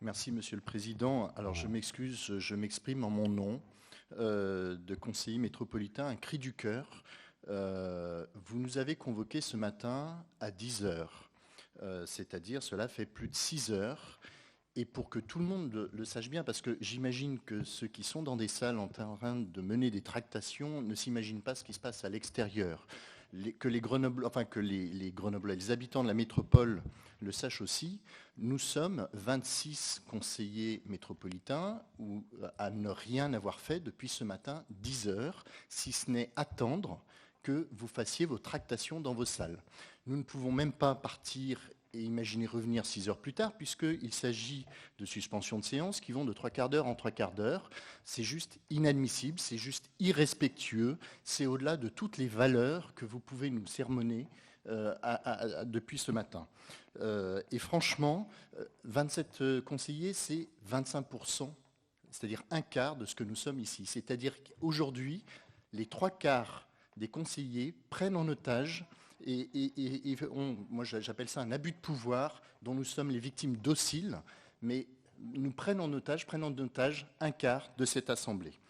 Merci, Monsieur le Président. Alors, je m'excuse, je m'exprime en mon nom de conseiller métropolitain, un cri du cœur. Vous nous avez convoqués ce matin à 10 heures, c'est-à-dire cela fait plus de 6 heures. Et pour que tout le monde le sache bien, parce que j'imagine que ceux qui sont dans des salles en train de mener des tractations ne s'imaginent pas ce qui se passe à l'extérieur. Que les Grenoblois, les habitants de la métropole le sachent aussi, nous sommes 26 conseillers métropolitains à ne rien avoir fait depuis ce matin 10 heures, si ce n'est attendre que vous fassiez vos tractations dans vos salles. Nous ne pouvons même pas partir et imaginer revenir 6 heures plus tard, puisqu'il s'agit de suspensions de séance qui vont de 3/4 d'heure en 3/4 d'heure. C'est juste inadmissible, c'est juste irrespectueux, c'est au-delà de toutes les valeurs que vous pouvez nous sermonner depuis ce matin. Et franchement, 27 conseillers, c'est 25%, c'est-à-dire un quart de ce que nous sommes ici. C'est-à-dire qu'aujourd'hui, les 3/4 des conseillers prennent en otage moi j'appelle ça un abus de pouvoir dont nous sommes les victimes dociles, mais nous prennent en otage un quart de cette assemblée.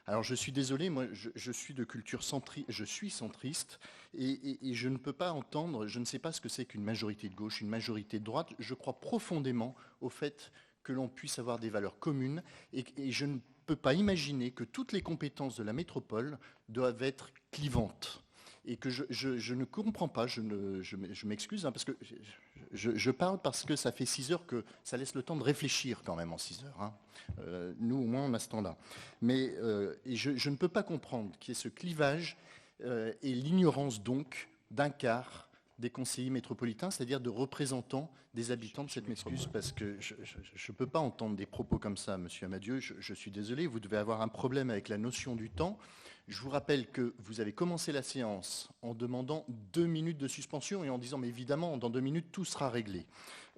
Alors je suis désolé, moi je suis de culture centriste, je suis centriste et je ne peux pas entendre, je ne sais pas ce que c'est qu'une majorité de gauche, une majorité de droite. Je crois profondément au fait que l'on puisse avoir des valeurs communes et je ne peux pas imaginer que toutes les compétences de la métropole doivent être clivantes. Et que je ne comprends pas, je m'excuse, hein, parce que je parle parce que ça fait 6 heures que ça laisse le temps de réfléchir quand même en 6 heures. Hein. Nous, au moins, on a ce temps-là. Mais et je ne peux pas comprendre qu'il y ait ce clivage et l'ignorance donc d'un quart des conseillers métropolitains, c'est-à-dire de représentants des habitants de cette métropole. Parce que je ne peux pas entendre des propos comme ça, Monsieur Amadieu. Je suis désolé, vous devez avoir un problème avec la notion du temps. Je vous rappelle que vous avez commencé la séance en demandant 2 minutes de suspension et en disant, mais évidemment, dans 2 minutes, tout sera réglé.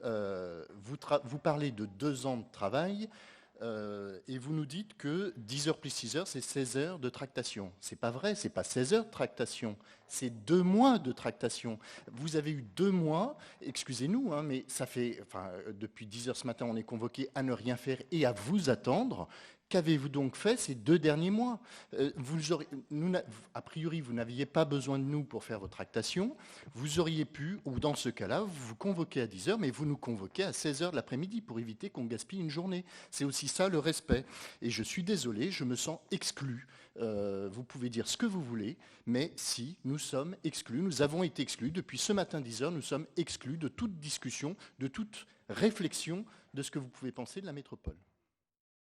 Vous parlez de 2 ans de travail et vous nous dites que 10 heures plus 6 heures, c'est 16 heures de tractation. C'est pas vrai, c'est pas 16 heures de tractation, c'est 2 mois de tractation. Vous avez eu 2 mois, excusez-nous, hein, mais ça fait, depuis 10 heures ce matin, on est convoqué à ne rien faire et à vous attendre. Qu'avez-vous donc fait ces 2 derniers mois? A priori, vous n'aviez pas besoin de nous pour faire votre tractation. Vous auriez pu, ou dans ce cas-là, vous vous convoquez à 10 heures, mais vous nous convoquez à 16 heures de l'après-midi pour éviter qu'on gaspille une journée. C'est aussi ça le respect. Et je suis désolé, je me sens exclu. Vous pouvez dire ce que vous voulez, mais si, nous sommes exclus, nous avons été exclus. Depuis ce matin 10 heures, nous sommes exclus de toute discussion, de toute réflexion de ce que vous pouvez penser de la métropole.